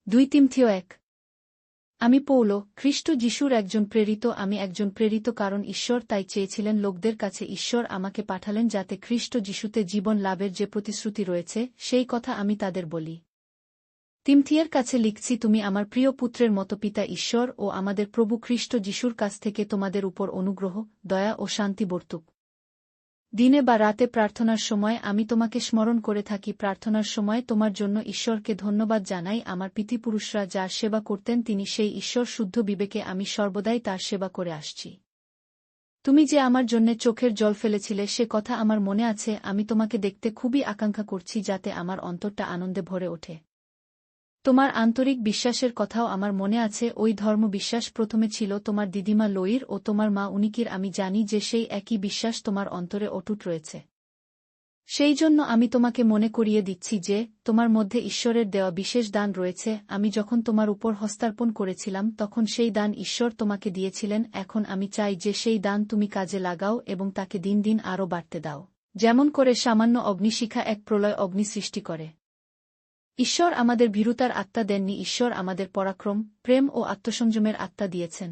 2 তিমথিও 1। আমি পৌল, খ্রিস্ট যিশুর একজন প্রেরিত। আমি একজন প্রেরিত কারণ ঈশ্বর তাই চেয়েছিলেন লোকদের কাছে। ঈশ্বর আমাকে পাঠালেন যাতে খ্রিস্ট যিশুতে জীবন লাভের যে প্রতিশ্রুতি রয়েছে সেই কথা আমি তাদের বলি। তিমথিয়ের কাছে লিখছি, তুমি আমার প্রিয় পুত্রের মতো পিতা ঈশ্বর ও আমাদের প্রভু খ্রিস্ট যিশুর কাছ থেকে তোমাদের উপর অনুগ্রহ, দয়া ও শান্তি বর্তুক। দিনে বা রাতে প্রার্থনার সময় আমি তোমাকে স্মরণ করে থাকি। প্রার্থনার সময় তোমার জন্য ঈশ্বরকে ধন্যবাদ জানাই। আমার পিতৃপুরুষরা যার সেবা করতেন তিনি সেই ঈশ্বর শুদ্ধ বিবেকে আমি সর্বদাই তার সেবা করে আসছি। তুমি যে আমার জন্যে চোখের জল ফেলেছিলে সে কথা আমার মনে আছে। আমি তোমাকে দেখতে খুবই আকাঙ্ক্ষা করছি যাতে আমার অন্তরটা আনন্দে ভরে ওঠে। তোমার আন্তরিক বিশ্বাসের কথাও আমার মনে আছে। ওই ধর্মবিশ্বাস প্রথমে ছিল তোমার দিদিমা লোইর ও তোমার মা উনিকির। আমি জানি যে সেই একই বিশ্বাস তোমার অন্তরে অটুট রয়েছে। সেই জন্য আমি তোমাকে মনে করিয়ে দিচ্ছি যে তোমার মধ্যে ঈশ্বরের দেওয়া বিশেষ দান রয়েছে। আমি যখন তোমার উপর হস্তার্পণ করেছিলাম তখন সেই দান ঈশ্বর তোমাকে দিয়েছিলেন। এখন আমি চাই যে সেই দান তুমি কাজে লাগাও এবং তাকে দিন দিন আরও বাড়তে দাও, যেমন করে সামান্য অগ্নিশিখা এক প্রলয় অগ্নি সৃষ্টি করে। ঈশ্বর আমাদের ভীরুতার আত্মা দেননি, ঈশ্বর আমাদের পরাক্রম, প্রেম ও আত্মসংযমের আত্মা দিয়েছেন।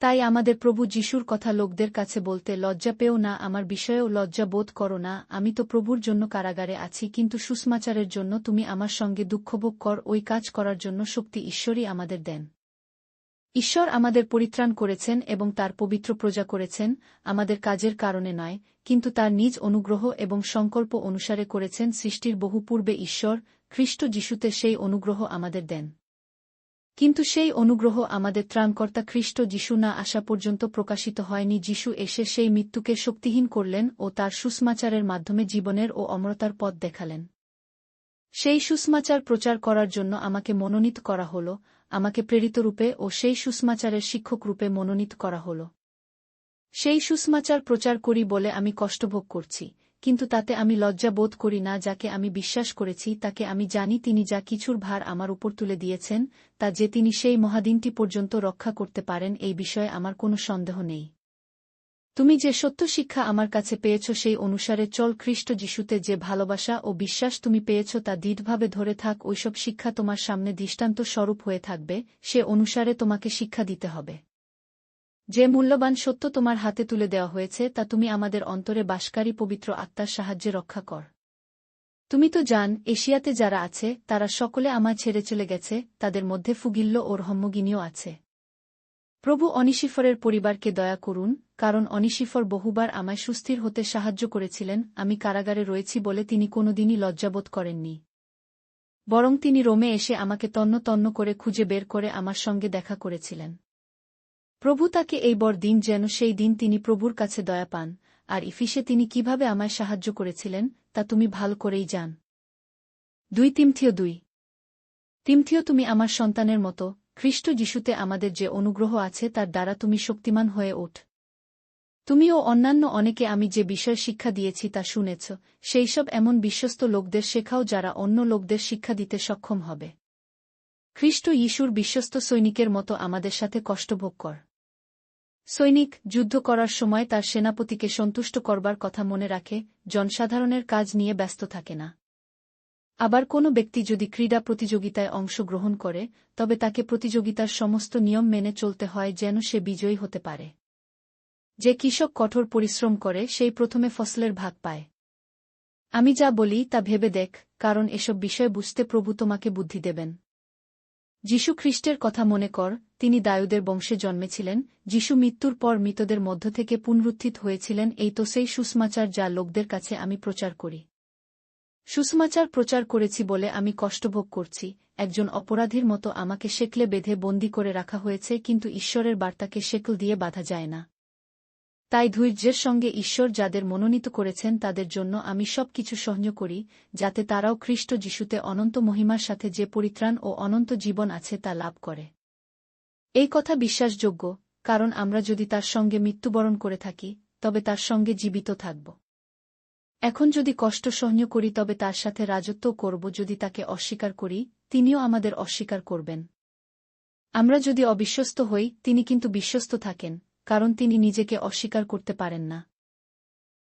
তাই আমাদের প্রভু যিশুর কথা লোকদের কাছে বলতে লজ্জা পেও না। আমার বিষয়েও লজ্জা বোধ করো না। আমি তো প্রভুর জন্য কারাগারে আছি, কিন্তু সুসমাচারের জন্য তুমি আমার সঙ্গে দুঃখভোগ কর। ওই কাজ করার জন্য শক্তি ঈশ্বরই আমাদের দেন। ঈশ্বর আমাদের পরিত্রাণ করেছেন এবং তার পবিত্র প্রজা করেছেন, আমাদের কাজের কারণে নয়, কিন্তু তার নিজ অনুগ্রহ এবং সংকল্প অনুসারে করেছেন। সৃষ্টির বহু পূর্বে ঈশ্বর খ্রিস্ট যিশুতে সেই অনুগ্রহ আমাদের দেন। কিন্তু সেই অনুগ্রহ আমাদের ত্রাণকর্তা খ্রিস্ট যিশু না আসা পর্যন্ত প্রকাশিত হয়নি। যিশু এসে সেই মৃত্যুকে শক্তিহীন করলেন ও তার সুসমাচারের মাধ্যমে জীবনের ও অমরতার পথ দেখালেন। সেই সুসমাচার প্রচার করার জন্য আমাকে মনোনীত করা হল, আমাকে প্রেরিত রূপে ও সেই সুসমাচারের শিক্ষক রূপে মনোনীত করা হল। সেই সুসমাচার প্রচার করি বলে আমি কষ্টভোগ করছি, কিন্তু তাতে আমি লজ্জা বোধ করি না। যাকে আমি বিশ্বাস করেছি তাকে আমি জানি তিনি যা কিছুর ভার আমার উপর তুলে দিয়েছেন তা যে তিনি সেই মহাদিনটি পর্যন্ত রক্ষা করতে পারেন এই বিষয়ে আমার কোনো সন্দেহ নেই। তুমি যে সত্য শিক্ষা আমার কাছে পেয়েছ সেই অনুসারে চল। খ্রিস্ট যিশুতে যে ভালোবাসা ও বিশ্বাস তুমি পেয়েছ তা দৃঢ়ভাবে ধরে থাক। ওইসব শিক্ষা তোমার সামনে দৃষ্টান্ত স্বরূপ হয়ে থাকবে, সে অনুসারে তোমাকে শিক্ষা দিতে হবে। যে মূল্যবান সত্য তোমার হাতে তুলে দেওয়া হয়েছে তা তুমি আমাদের অন্তরে বাসকারী পবিত্র আত্মার সাহায্যে রক্ষা কর। তুমি তো জান, এশিয়াতে যারা আছে তারা সকলে আমায় ছেড়ে চলে গেছে, তাদের মধ্যে ফুগিল্য ও হম্মগিনিও আছে। প্রভু অনিশিফরের পরিবারকে দয়া করুন, কারণ অনিশিফর বহুবার আমায় সুস্থির হতে সাহায্য করেছিলেন। আমি কারাগারে রয়েছি বলে তিনি কোনোদিনই লজ্জাবোধ করেননি, বরং তিনি রোমে এসে আমাকে তন্ন তন্ন করে খুঁজে বের করে আমার সঙ্গে দেখা করেছিলেন। প্রভু তাকে এই বর দিন যেন সেই দিন তিনি প্রভুর কাছে দয়া পান। আর ইফিসে তিনি কিভাবে আমায় সাহায্য করেছিলেন তা তুমি ভালো করেই জান। 2 তিমথিও 2। তিমথিও, তুমি আমার সন্তানের মতো, খ্রিস্ট যিশুতে আমাদের যে অনুগ্রহ আছে তার দ্বারা তুমি শক্তিমান হয়ে ওঠ। তুমি ও অন্যান্য অনেকে আমি যে বিষয় শিক্ষা দিয়েছি তা শুনেছ, সেইসব এমন বিশ্বস্ত লোকদের শেখাও যারা অন্য লোকদের শিক্ষা দিতে সক্ষম হবে। খ্রিস্ট যিশুর বিশ্বস্ত সৈনিকের মতো আমাদের সাথে কষ্টভোগ কর। সৈনিক যুদ্ধ করার সময় তার সেনাপতিকে সন্তুষ্ট করবার কথা মনে রাখে, জনসাধারণের কাজ নিয়ে ব্যস্ত থাকে না। আবার কোনো ব্যক্তি যদি ক্রীড়া প্রতিযোগিতায় অংশগ্রহণ করে তবে তাকে প্রতিযোগিতার সমস্ত নিয়ম মেনে চলতে হয় যেন সে বিজয়ী হতে পারে। যে কৃষক কঠোর পরিশ্রম করে সেই প্রথমে ফসলের ভাগ পায়। আমি যা বলি তা ভেবে দেখ, কারণ এসব বিষয় বুঝতে প্রভু তোমাকে বুদ্ধি দেবেন। যীশু খ্রিস্টের কথা মনে কর, তিনি দাউদের বংশে জন্মেছিলেন। যীশু মৃত্যুর পর মৃতদের মধ্য থেকে পুনরুত্থিত হয়েছিলেন। এই তো সেই সুসমাচার যা লোকদের কাছে আমি প্রচার করি। সুসমাচার প্রচার করেছি বলে আমি কষ্টভোগ করছি। একজন অপরাধীর মতো আমাকে শেকলে বেঁধে বন্দী করে রাখা হয়েছে, কিন্তু ঈশ্বরের বার্তাকে শেকল দিয়ে বাঁধা যায় না। তাই ধৈর্যের সঙ্গে ঈশ্বর যাদের মনোনীত করেছেন তাদের জন্য আমি সব কিছু সহ্য করি, যাতে তারাও খ্রিস্ট যিশুতে অনন্ত মহিমার সাথে যে পরিত্রাণ ও অনন্ত জীবন আছে তা লাভ করে। এই কথা বিশ্বাসযোগ্য, কারণ আমরা যদি তার সঙ্গে মৃত্যুবরণ করে থাকি তবে তার সঙ্গে জীবিত থাকব। এখন যদি কষ্ট সহ্য করি তবে তার সাথে রাজত্বও করব। যদি তাকে অস্বীকার করি তিনিও আমাদের অস্বীকার করবেন। আমরা যদি অবিশ্বস্ত হই তিনি কিন্তু বিশ্বস্ত থাকেন, কারণ তিনি নিজেকে অস্বীকার করতে পারেন না।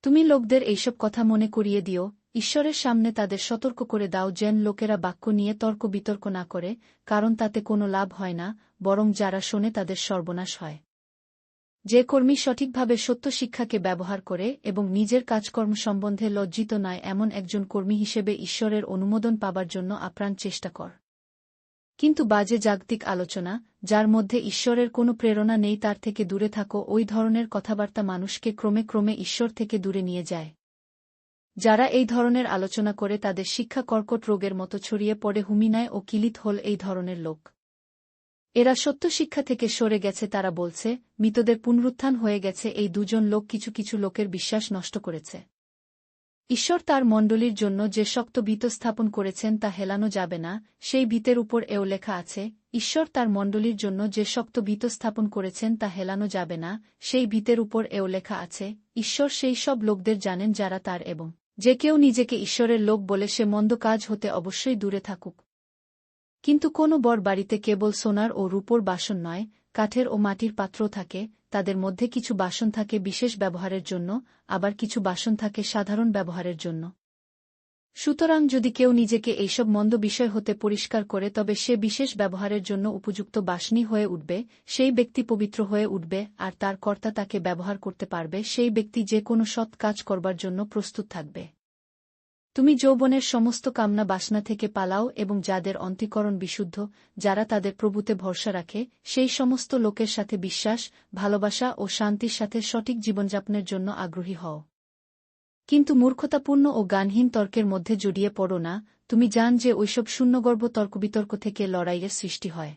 তুমি লোকদের এইসব কথা মনে করিয়ে দিও। ঈশ্বরের সামনে তাদের সতর্ক করে দাও যেন লোকেরা বাক্য নিয়ে তর্ক বিতর্ক না করে, কারণ তাতে কোনো লাভ হয় না, বরং যারা শোনে তাদের সর্বনাশ হয়। যে কর্মী সঠিকভাবে সত্য শিক্ষাকে ব্যবহার করে এবং নিজের কাজকর্ম সম্বন্ধে লজ্জিত নয় এমন একজন কর্মী হিসেবে ঈশ্বরের অনুমোদন পাবার জন্য আপ্রাণ চেষ্টা কর। কিন্তু বাজে জাগতিক আলোচনা, যার মধ্যে ঈশ্বরের কোনো প্রেরণা নেই তার থেকে দূরে থাকো। ওই ধরনের কথাবার্তা মানুষকে ক্রমে ক্রমে ঈশ্বর থেকে দূরে নিয়ে যায়। যারা এই ধরনের আলোচনা করে তাদের শিক্ষা কর্কট রোগের মতো ছড়িয়ে পড়ে হুমিনায় ও কিলিত হল এই ধরনের লোক। এরা সত্য শিক্ষা থেকে সরে গেছে। তারা বলছে, মৃতদের পুনরুত্থান হয়ে গেছে। এই দুজন লোক কিছু কিছু লোকের বিশ্বাস নষ্ট করেছে। ঈশ্বর তার মণ্ডলীর জন্য যে শক্ত ভিত স্থাপন করেছেন তা হেলানো যাবে না, সেই ভিতের উপর এও লেখা আছে। ঈশ্বর তার মণ্ডলীর জন্য যে শক্ত ভিত স্থাপন করেছেন তা হেলানো যাবে না, সেই ভিতের উপর এও লেখা আছে। ঈশ্বর সেই সব লোকদের জানেন যারা তার, এবং যে কেউ নিজেকে ঈশ্বরের লোক বলে সে মন্দ কাজ হতে অবশ্যই দূরে থাকুক। কিন্তু কোনো বর বাড়িতে কেবল সোনার ও রূপোর বাসন নয়, কাঠের ও মাটির পাত্রও থাকে। তাদের মধ্যে কিছু বাসন থাকে বিশেষ ব্যবহারের জন্য, আবার কিছু বাসন থাকে সাধারণ ব্যবহারের জন্য। সুতরাং যদি কেউ নিজেকে এইসব মন্দ বিষয় হতে পরিষ্কার করে তবে সে বিশেষ ব্যবহারের জন্য উপযুক্ত বাসনী হয়ে উঠবে, সেই ব্যক্তি পবিত্র হয়ে উঠবে, আর তার কর্তা তাকে ব্যবহার করতে পারবে। সেই ব্যক্তি যে কোনো সৎ কাজ করবার জন্য প্রস্তুত থাকবে। তুমি যৌবনের সমস্ত কামনা বাসনা থেকে পালাও এবং যাদের অন্তঃকরণ বিশুদ্ধ, যারা তাদের প্রভুতে ভরসা রাখে, সেই সমস্ত লোকের সাথে বিশ্বাস, ভালোবাসা ও শান্তির সাথে সঠিক জীবনযাপনের জন্য আগ্রহী হও। কিন্তু মূর্খতাপূর্ণ ও জ্ঞানহীন তর্কের মধ্যে জড়িয়ে পড়ো না। তুমি জান যে ওইসব শূন্যগর্ভ তর্কবিতর্ক থেকে লড়াইয়ের সৃষ্টি হয়।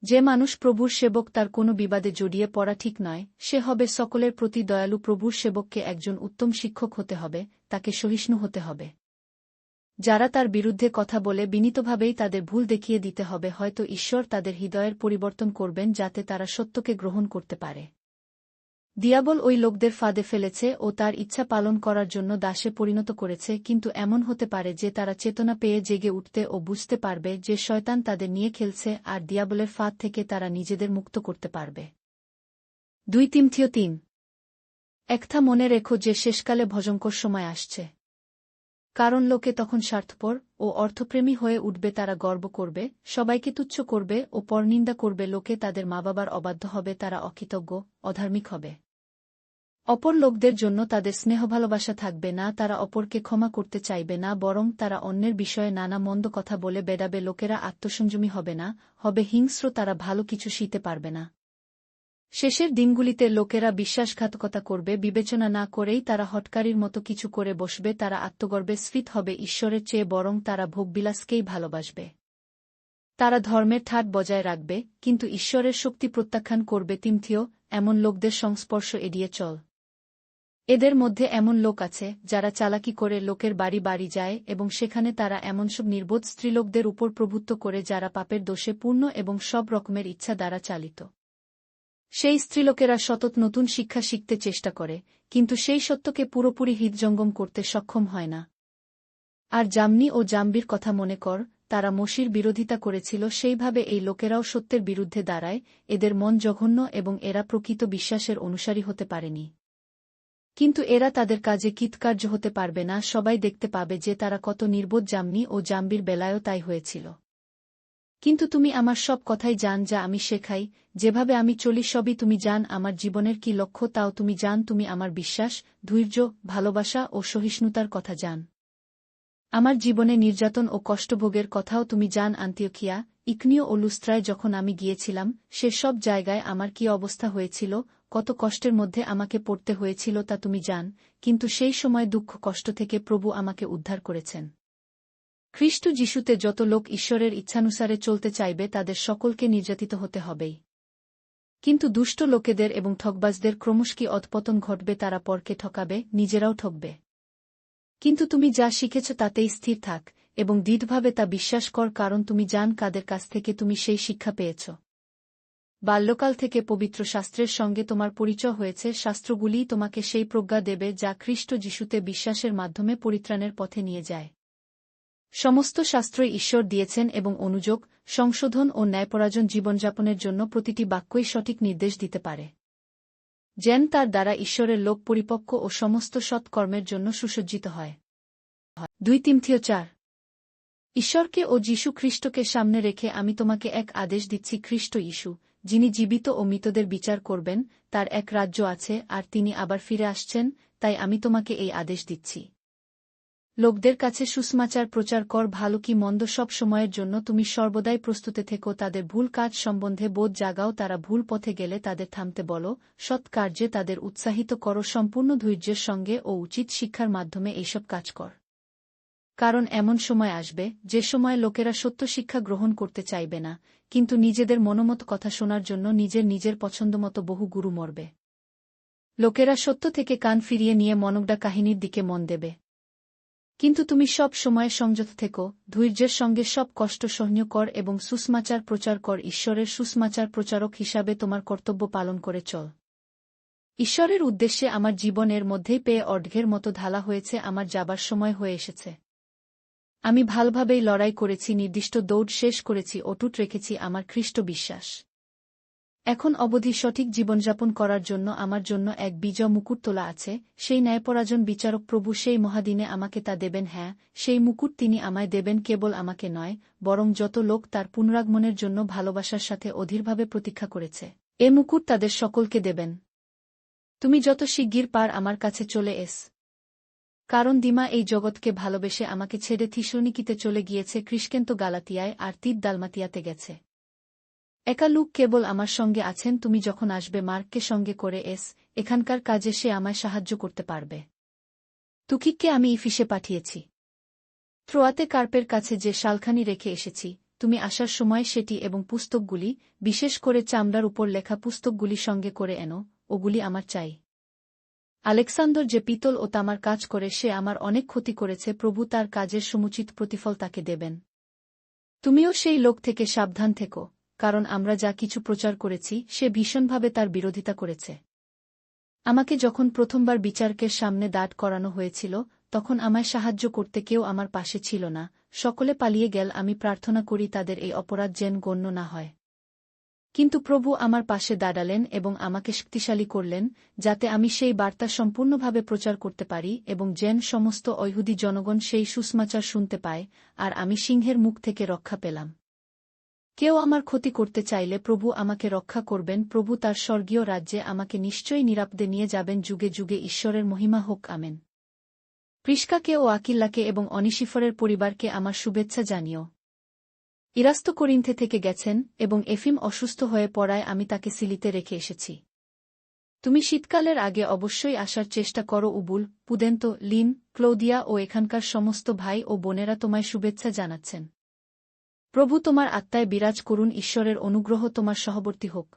যে মানুষ প্রভুর সেবক তার কোনো বিবাদে জড়িয়ে পড়া ঠিক নয়। সে হবে সকলের প্রতি দয়ালু। প্রভুর সেবককে একজন উত্তম শিক্ষক হতে হবে, তাকে সহিষ্ণু হতে হবে। যারা তার বিরুদ্ধে কথা বলে বিনীতভাবেই তাদের ভুল দেখিয়ে দিতে হবে। হয়তো ঈশ্বর তাদের হৃদয়ের পরিবর্তন করবেন যাতে তারা সত্যকে গ্রহণ করতে পারে। দিয়াবল ওই লোকদের ফাঁদে ফেলেছে ও তার ইচ্ছা পালন করার জন্য দাসে পরিণত করেছে। কিন্তু এমন হতে পারে যে তারা চেতনা পেয়ে জেগে উঠতে ও বুঝতে পারবে যে শয়তান তাদের নিয়ে খেলছে, আর দিয়াবলের ফাঁদ থেকে তারা নিজেদের মুক্ত করতে পারবে। 2 তিমথিয় 3। একটা মনে রেখো যে শেষকালে ভয়ঙ্কর সময় আসছে। কারণ লোকে তখন স্বার্থপর ও অর্থপ্রেমী হয়ে উঠবে। তারা গর্ব করবে, সবাইকে তুচ্ছ করবে ও পরনিন্দা করবে। লোকে তাদের মা বাবার অবাধ্য হবে, তারা অকৃতজ্ঞ, অধার্মিক হবে। অপর লোকদের জন্য তাদের স্নেহ ভালোবাসা থাকবে না। তারা অপরকে ক্ষমা করতে চাইবে না, বরং তারা অন্যের বিষয়ে নানা মন্দ কথা বলে বেড়াবে। লোকেরা আত্মসংযমী হবে না, হবে হিংস্র। তারা ভালো কিছু শিখতে পারবে না। শেষের দিনগুলিতে লোকেরা বিশ্বাসঘাতকতা করবে, বিবেচনা না করেই তারা হঠকারীর মতো কিছু করে বসবে। তারা আত্মগর্বে স্ফীত হবে ঈশ্বরের চেয়ে, বরং তারা ভোগবিলাসকেই ভালোবাসবে। তারা ধর্মের ঠাট বজায় রাখবে, কিন্তু ঈশ্বরের শক্তি প্রত্যাখ্যান করবে। তিমথিও, এমন লোকদের সংস্পর্শ এড়িয়ে চল। এদের মধ্যে এমন লোক আছে যারা চালাকি করে লোকের বাড়ি বাড়ি যায় এবং সেখানে তারা এমন সব নির্বোধ স্ত্রীলোকদের উপর প্রভুত্ব করে যারা পাপের দোষে পূর্ণ এবং সব রকমের ইচ্ছা দ্বারা চালিত। সেই স্ত্রীলোকেরা সতত নতুন শিক্ষা শিখতে চেষ্টা করে, কিন্তু সেই সত্যকে পুরোপুরি হৃদজঙ্গম করতে সক্ষম হয় না। আর জামনি ও জাম্বির কথা মনে কর, তারা মসির বিরোধিতা করেছিল। সেইভাবে এই লোকেরাও সত্যের বিরুদ্ধে দাঁড়ায়। এদের মন জঘন্য এবং এরা প্রকৃত বিশ্বাসের অনুসারী হতে পারেনি। কিন্তু এরা তাদের কাজে কৃতকার্য হতে পারবে না। সবাই দেখতে পাবে যে তারা কত নির্বোধ। জামনি ও জাম্বির বেলায়ও তাই হয়েছিল। কিন্তু তুমি আমার সব কথাই জান যা আমি শেখাই, যেভাবে আমি চলি সবই তুমি জান। আমার জীবনের কি লক্ষ্য তাও তুমি জান। তুমি আমার বিশ্বাস, ধৈর্য, ভালোবাসা ও সহিষ্ণুতার কথা জান। আমার জীবনে নির্যাতন ও কষ্টভোগের কথাও তুমি জান। আন্তিওখিয়া, ইকনিও ও লুস্ত্রায় যখন আমি গিয়েছিলাম, সে সব জায়গায় আমার কি অবস্থা হয়েছিল, কত কষ্টের মধ্যে আমাকে পড়তে হয়েছিল তা তুমি জান। কিন্তু সেই সময় দুঃখ কষ্ট থেকে প্রভু আমাকে উদ্ধার করেছেন। খ্রিস্ট যিশুতে যত লোক ঈশ্বরের ইচ্ছানুসারে চলতে চাইবে তাদের সকলকে নির্যাতিত হতে হবেই। কিন্তু দুষ্ট লোকেদের এবং ঠকবাজদের ক্রমশ কি অধপতন ঘটবে। তারা পরকে ঠকাবে, নিজেরাও ঠকবে। কিন্তু তুমি যা শিখেছ তাতেই স্থির থাক এবং দৃঢ়ভাবে তা বিশ্বাস কর, কারণ তুমি জান কাদের কাছ থেকে তুমি সেই শিক্ষা পেয়েছ। বাল্যকাল থেকে পবিত্র শাস্ত্রের সঙ্গে তোমার পরিচয় হয়েছে। শাস্ত্রগুলিই তোমাকে সেই প্রজ্ঞা দেবে যা খ্রিস্ট যিশুতে বিশ্বাসের মাধ্যমে পরিত্রাণের পথে নিয়ে যায়। সমস্ত শাস্ত্রই ঈশ্বর দিয়েছেন এবং অনুযোগ, সংশোধন ও ন্যায়পরায়ণ জীবনযাপনের জন্য প্রতিটি বাক্যই সঠিক নির্দেশ দিতে পারে। যেন তার দ্বারা ঈশ্বরের লোক পরিপক্ক ও সমস্ত সৎ কর্মের জন্য সুসজ্জিত হয়। 2 তিমথিয় 4। ঈশ্বরকে ও যীশু খ্রিস্টকে সামনে রেখে আমি তোমাকে এক আদেশ দিচ্ছি, খ্রিস্ট যীশু, যিনি জীবিত ও মৃতদের বিচার করবেন, তার এক রাজ্য আছে আর তিনি আবার ফিরে আসছেন, তাই আমি তোমাকে এই আদেশ দিচ্ছি। লোকদের কাছে সুসমাচার প্রচার কর, ভালো কি মন্দ সব সময়ের জন্য তুমি সর্বদাই প্রস্তুতে থেকো, তাদের ভুল কাজ সম্বন্ধে বোধ জাগাও, তারা ভুল পথে গেলে তাদের থামতে বলো, সৎ কার্যে তাদের উৎসাহিত করো, সম্পূর্ণ ধৈর্যের সঙ্গে ও উচিত শিক্ষার মাধ্যমে এইসব কাজ কর। কারণ এমন সময় আসবে, যে সময় লোকেরা সত্য শিক্ষা গ্রহণ করতে চাইবে না, কিন্তু নিজেদের মনোমত কথা শোনার জন্য নিজের পছন্দমতো বহু গুরু মরবে। লোকেরা সত্য থেকে কান ফিরিয়ে নিয়ে মনগড়া কাহিনীর দিকে মন দেবে। কিন্তু তুমি সব সময় সংযত থেকো, ধৈর্যের সঙ্গে সব কষ্ট সহ্য কর এবং সুসমাচার প্রচার কর। ঈশ্বরের সুসমাচার প্রচারক হিসাবে তোমার কর্তব্য পালন করে চল। ঈশ্বরের উদ্দেশ্যে আমার জীবনের মধ্যেই পেয়ে অর্ধের মতো ঢালা হয়েছে, আমার যাবার সময় হয়ে এসেছে। আমি ভালোভাবেই লড়াই করেছি, নির্দিষ্ট দৌড় শেষ করেছি, অটুট রেখেছি আমার খ্রিস্ট বিশ্বাস। এখন অবধি সঠিক জীবনযাপন করার জন্য আমার জন্য এক বিজয় মুকুট তোলা আছে, সেই ন্যায়পরায়ণ বিচারক প্রভু সেই মহাদিনে আমাকে তা দেবেন। হ্যাঁ, সেই মুকুট তিনি আমায় দেবেন, কেবল আমাকে নয়, বরং যত লোক তার পুনরাগমনের জন্য ভালোবাসার সাথে অধীরভাবে প্রতীক্ষা করেছে, এ মুকুট তাদের সকলকে দেবেন। তুমি যত শিগগির পার আমার কাছে চলে এস। কারণ দিমা এই জগৎকে ভালোবেসে আমাকে ছেড়ে থিসলনিকিতে চলে গিয়েছে, ক্রিস্কেন্ত গালাতিয়ায় আর তিত দালমাতিয়াতে গেছে। একা লুক কেবল আমার সঙ্গে আছেন, তুমি যখন আসবে মার্ককে সঙ্গে করে এস, এখানকার কাজে সে আমায় সাহায্য করতে পারবে। তুকিককে আমি ইফিসে পাঠিয়েছি। ত্রোয়াতে কার্পের কাছে যে শালখানি রেখে এসেছি, তুমি আসার সময় সেটি এবং পুস্তকগুলি, বিশেষ করে চামড়ার উপর লেখা পুস্তকগুলি সঙ্গে করে এনো, ওগুলি আমার চাই। আলেকসান্দর যে পিতল ও তামার কাজ করে সে আমার অনেক ক্ষতি করেছে, প্রভু তার কাজের সমুচিত প্রতিফল তাকে দেবেন। তুমিও সেই লোক থেকে সাবধান থেকো, কারণ আমরা যা কিছু প্রচার করেছি সে ভীষণভাবে তার বিরোধিতা করেছে। আমাকে যখন প্রথমবার বিচারকের সামনে দাঁড় করানো হয়েছিল, তখন আমায় সাহায্য করতে কেউ আমার পাশে ছিল না, সকলে পালিয়ে গেল। আমি প্রার্থনা করি তাদের এই অপরাধ যেন গণ্য না হয়। কিন্তু প্রভু আমার পাশে দাঁড়ালেন এবং আমাকে শক্তিশালী করলেন, যাতে আমি সেই বার্তা সম্পূর্ণভাবে প্রচার করতে পারি এবং যেন সমস্ত ইহুদি জনগণ সেই সুসমাচার শুনতে পায়, আর আমি সিংহের মুখ থেকে রক্ষা পেলাম। কেউ আমার ক্ষতি করতে চাইলে প্রভু আমাকে রক্ষা করবেন, প্রভু তার স্বর্গীয় রাজ্যে আমাকে নিশ্চয়ই নিরাপদে নিয়ে যাবেন যুগে যুগে। ঈশ্বরের মহিমা হোক, আমেন। প্রিস্কাকে ও আকিল্লাকে এবং অনিসিফরের পরিবারকে আমার শুভেচ্ছা জানিও। ইরাস্তো করিন্থে থেকে গেছেন এবং এফিম অসুস্থ হয়ে পড়ায় আমি তাকে সিলিতে রেখে এসেছি। তুমি শীতকালের আগে অবশ্যই আসার চেষ্টা করো। উবুল, পুদেন্ত, লিন, ক্লৌদিয়া ও এখানকার সমস্ত ভাই ও বোনেরা তোমায় শুভেচ্ছা জানাচ্ছেন। প্রভু তোমার আত্মায় বিরাজ করুন, ঈশ্বরের অনুগ্রহ তোমার সহবর্তী হোক।